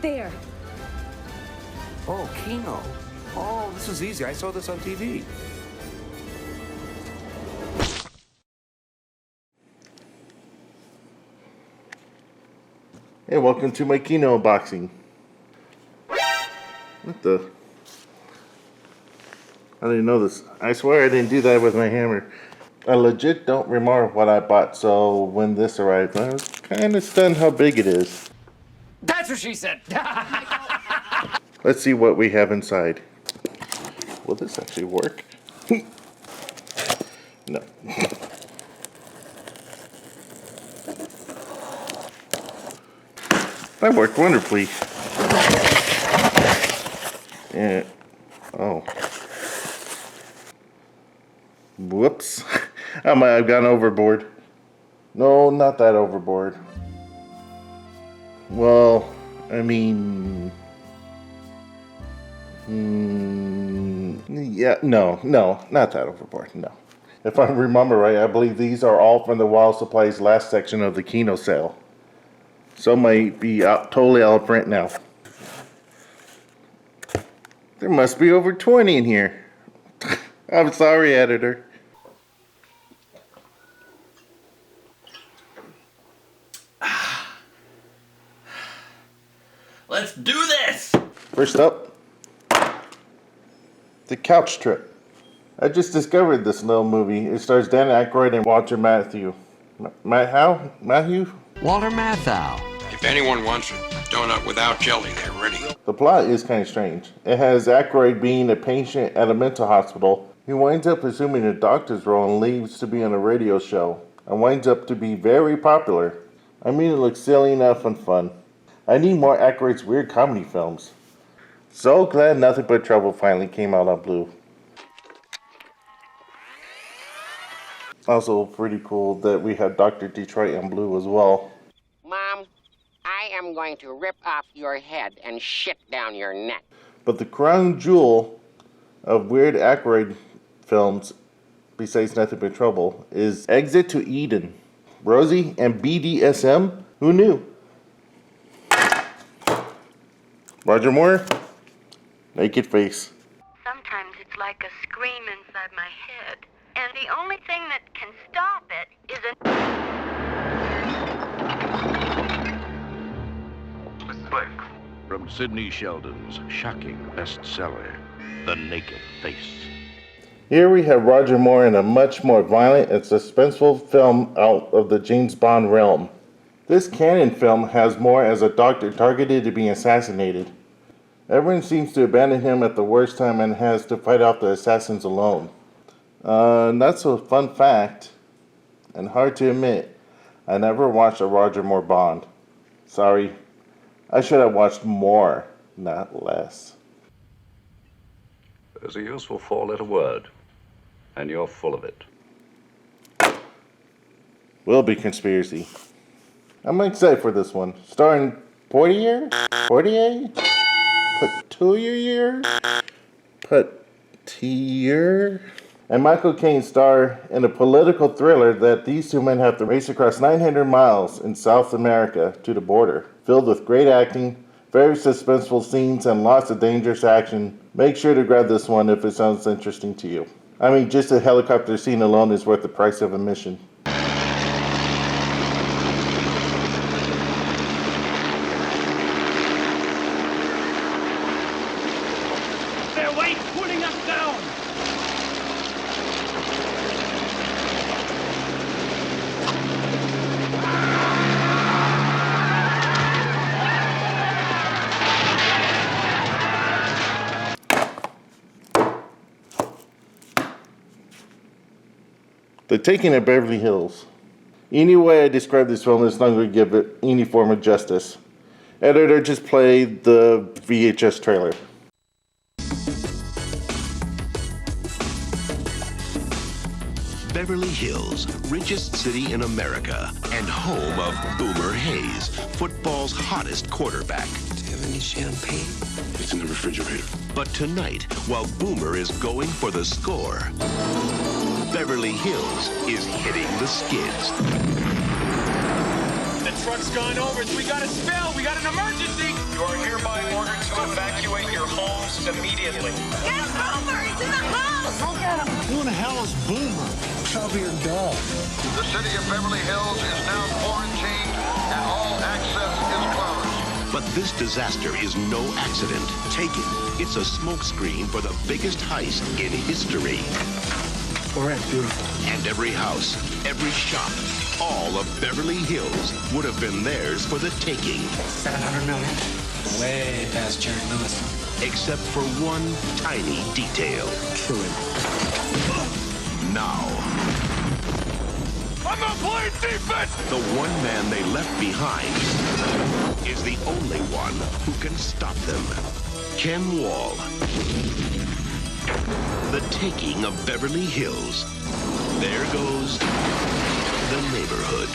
There. Oh, Kino. Oh, this is easy. I saw this on TV. Hey, welcome to my Kino unboxing. What the? I didn't know this. I swear I didn't do that with my hammer. I legit don't remember what I bought, so when this arrived, I was kind of stunned how big it is. That's what she said. Let's see what we have inside. Will this actually work? No. That worked wonderfully. Yeah. Oh. Whoops. I might have gone overboard. No, not that overboard. Well, I mean... yeah, no, not that overboard, no. If I remember right, I believe these are all from the Wild Supplies last section of the Kino sale. Some might be totally out of print now. There must be over 20 in here. I'm sorry, editor. Let's do this! First up, The Couch Trip. I just discovered this little movie. It stars Dan Aykroyd and Walter Matthau. Matthew? Walter Matthau. If anyone wants a donut without jelly, they're ready. The plot is kind of strange. It has Aykroyd being a patient at a mental hospital. He winds up assuming a doctor's role and leaves to be on a radio show, and winds up to be very popular. I mean, it looks silly enough and fun. I need more Aykroyd's weird comedy films. So glad Nothing But Trouble finally came out on Blue. Also pretty cool that we have Dr. Detroit on Blue as well. Mom, I am going to rip off your head and shit down your neck. But the crown jewel of weird Aykroyd films, besides Nothing But Trouble, is Exit to Eden. Rosie and BDSM? Who knew? Roger Moore, Naked Face. Sometimes it's like a scream inside my head. And the only thing that can stop it is a... Mrs. Blake. From Sidney Sheldon's shocking bestseller, The Naked Face. Here we have Roger Moore in a much more violent and suspenseful film out of the James Bond realm. This canon film has Moore as a doctor targeted to be assassinated. Everyone seems to abandon him at the worst time and has to fight off the assassins alone. Not so fun fact, and hard to admit, I never watched a Roger Moore Bond. Sorry, I should have watched more, not less. There's a useful four-letter word, and you're full of it. Will be conspiracy. I'm excited for this one. Starring Portier? Petier? And Michael Caine star in a political thriller that these two men have to race across 900 miles in South America to the border. Filled with great acting, very suspenseful scenes, and lots of dangerous action. Make sure to grab this one if it sounds interesting to you. I mean, just a helicopter scene alone is worth the price of admission. Pulling us down! The Taking of Beverly Hills. Any way I describe this film is not going to give it any form of justice. Editor, just play the VHS trailer. Beverly Hills, richest city in America, and home of Boomer Hayes, football's hottest quarterback. Do you have any champagne? It's in the refrigerator. But tonight, while Boomer is going for the score, Beverly Hills is hitting the skids. The truck's gone over. We got a spill. We got an emergency. You're here house immediately. Get Boomer! He's in the house! Go get him! Who in the hell is Boomer? Probably your dog. The city of Beverly Hills is now quarantined and all access is closed. But this disaster is no accident. Take it. It's a smokescreen for the biggest heist in history. All right, beautiful. And every house, every shop, all of Beverly Hills would have been theirs for the taking. 700 million. Way past Jerry Lewis. Except for one tiny detail. Kill him. Now, I'm not playing defense! the one man they left behind is the only one who can stop them. Ken Wall. The Taking of Beverly Hills. There goes the neighborhood.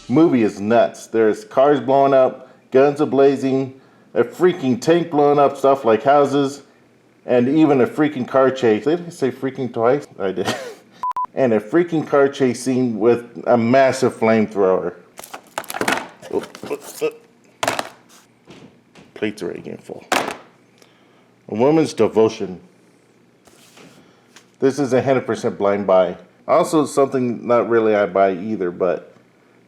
Movie is nuts. There's cars blowing up, guns a-blazing, a freaking tank blowing up stuff like houses, and even a freaking car chase. Did I say freaking twice? I did. And a freaking car chase scene with a massive flamethrower. Plates are already getting full. A woman's devotion. This is 100% blind buy. Also something not really I buy either, but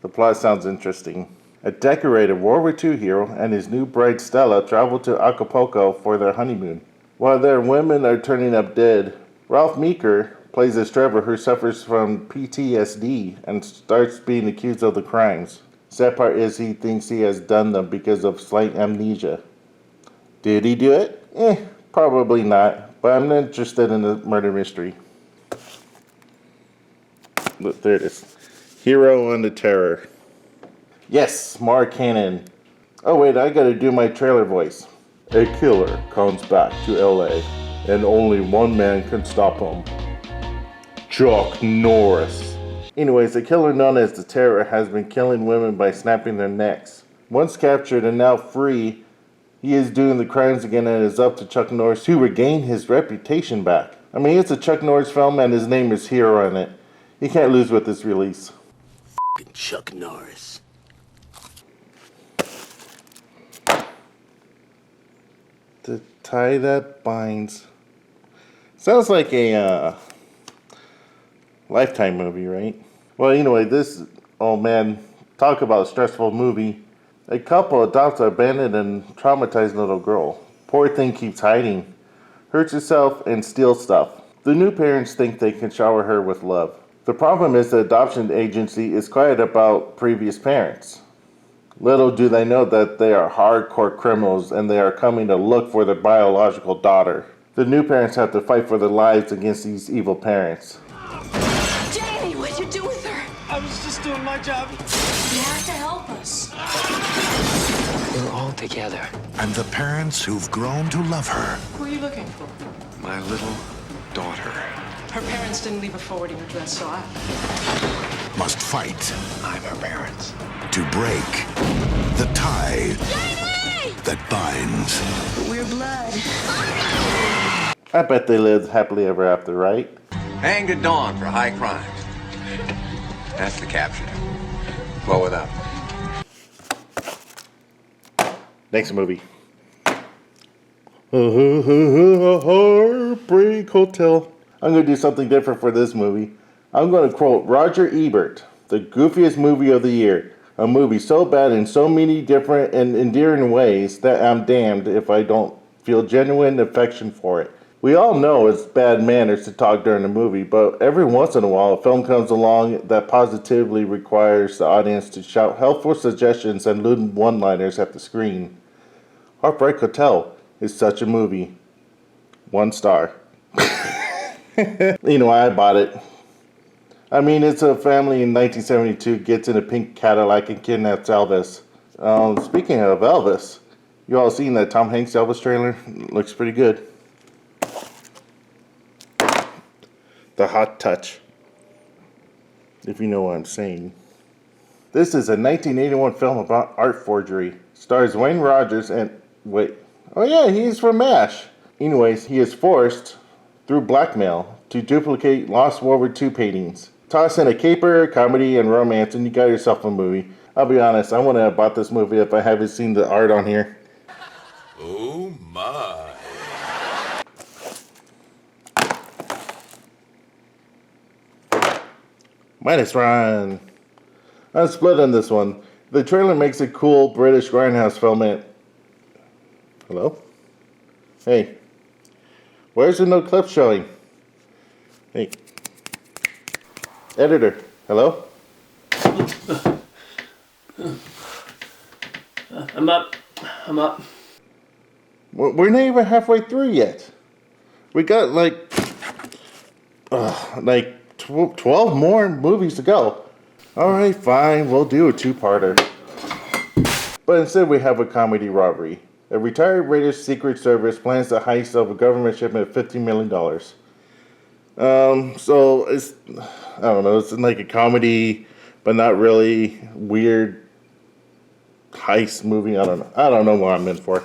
the plot sounds interesting. A decorated World War II hero and his new bride Stella travel to Acapulco for their honeymoon. While their women are turning up dead, Ralph Meeker plays as Trevor, who suffers from PTSD and starts being accused of the crimes. Sad part is he thinks he has done them because of slight amnesia. Did he do it? Probably not, but I'm not interested in the murder mystery. Look, there it is. Hero on the Terror. Yes, Mark Cannon. Oh wait, I gotta do my trailer voice. A killer comes back to LA, and only one man can stop him. Chuck Norris. Anyways, a killer known as the Terror has been killing women by snapping their necks. Once captured and now free, he is doing the crimes again, and it is up to Chuck Norris to regain his reputation back. I mean, it's a Chuck Norris film and his name is Hero in it. He can't lose with this release. F***ing Chuck Norris. The tie that binds. Sounds like a Lifetime movie, right? Well, anyway, this, oh man, talk about a stressful movie. A couple adopts an abandoned and traumatized little girl. Poor thing keeps hiding, hurts herself, and steals stuff. The new parents think they can shower her with love. The problem is the adoption agency is quiet about previous parents. Little do they know that they are hardcore criminals and they are coming to look for their biological daughter. The new parents have to fight for their lives against these evil parents. Jamie, what'd you do with her? I was just doing my job. You have to help us. We're all together. And the parents who've grown to love her. Who are you looking for? My little daughter. Her parents didn't leave a forwarding address, so I... Must fight I'm her parents. to break the tie that binds. We're blood. I bet they lived happily ever after, right? Hanged at dawn for high crimes. That's the caption. Blow it up. Next movie. Heartbreak Hotel. I'm going to do something different for this movie. I'm going to quote Roger Ebert, the goofiest movie of the year. A movie so bad in so many different and endearing ways that I'm damned if I don't feel genuine affection for it. We all know it's bad manners to talk during a movie, but every once in a while a film comes along that positively requires the audience to shout helpful suggestions and lewd one-liners at the screen. Heartbreak Hotel is such a movie. 1 star. You know, I bought it. I mean, it's a family in 1972 gets in a pink Cadillac and kidnaps Elvis. Speaking of Elvis, you all seen that Tom Hanks Elvis trailer? Looks pretty good. The Hot Touch, if you know what I'm saying. This is a 1981 film about art forgery. Stars Wayne Rogers and... wait. Oh yeah, he's from MASH. Anyways, he is forced, through blackmail, to duplicate lost World War II paintings. Toss in a caper, comedy, and romance, and you got yourself a movie. I'll be honest, I wouldn't have bought this movie if I haven't seen the art on here. Oh my. Minus run. I'm split on this one. The trailer makes a cool British grindhouse film. Hello? Hey. Where's the no clip showing? Hey. Editor. Hello? I'm up. We're not even halfway through yet. We got like 12 more movies to go. Alright, fine, we'll do a two-parter. But instead we have a comedy robbery. A retired British Secret Service plans the heist of a government shipment of $15 million. So it's, I don't know, it's like a comedy, but not really weird heist movie. I don't know what I'm in for.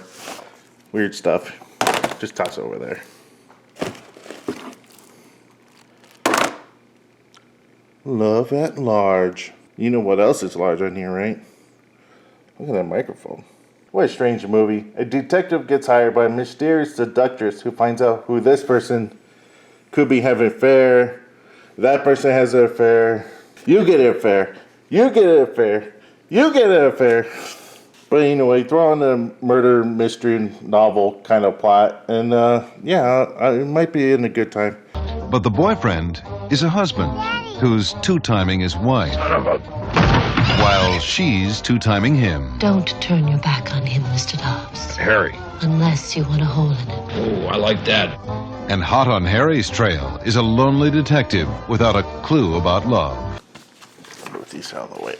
Weird stuff. Just toss it over there. Love at Large. You know what else is large on here, right? Look at that microphone. What a strange movie. A detective gets hired by a mysterious seductress who finds out who this person could be having an affair. That person has an affair. You get an affair. You get an affair. You get an affair. But anyway, throw on a murder mystery novel kind of plot. And yeah, it might be in a good time. But the boyfriend is a husband who's two-timing his wife, while she's two-timing him. Don't turn your back on him, Mr. Dobbs. Harry. Unless you want a hole in it. Oh, I like that. And hot on Harry's trail is a lonely detective without a clue about love. Move these out of the way.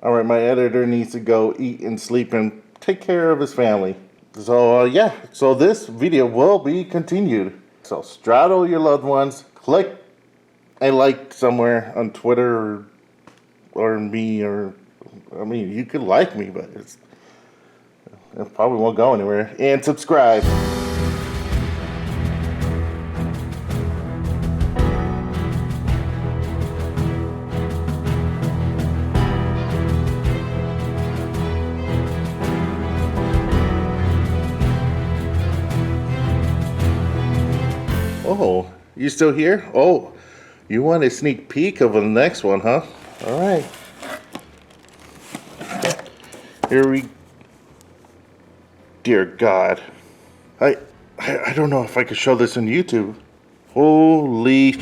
Alright, my editor needs to go eat and sleep and take care of his family. So yeah, so this video will be continued. So straddle your loved ones, click a like somewhere on Twitter or me, or I mean, you could like me, but it probably won't go anywhere. And subscribe. Oh, you still here? Oh, you want a sneak peek of the next one, huh? All right. Here we... Dear God. I don't know if I could show this on YouTube. Holy